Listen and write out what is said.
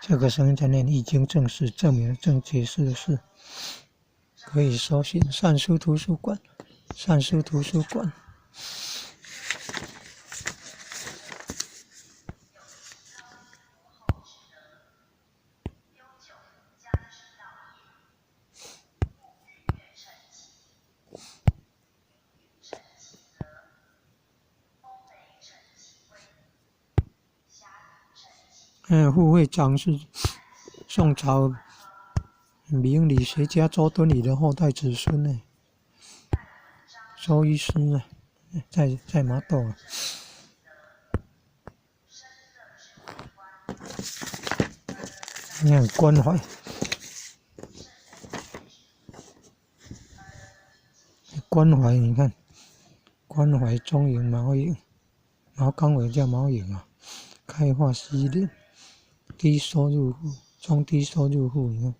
这个声音在念，已经证实、证明、正解释的是，可以搜寻善书图书馆。善书图书馆。副会长是宋朝名理学家周敦颐的后代子孙呢。周医师呢，在麻豆啊。你看关怀，关怀，你看关怀中营毛营，毛纲尾叫毛营啊，开化西林，低收入户、中低收入户，你看。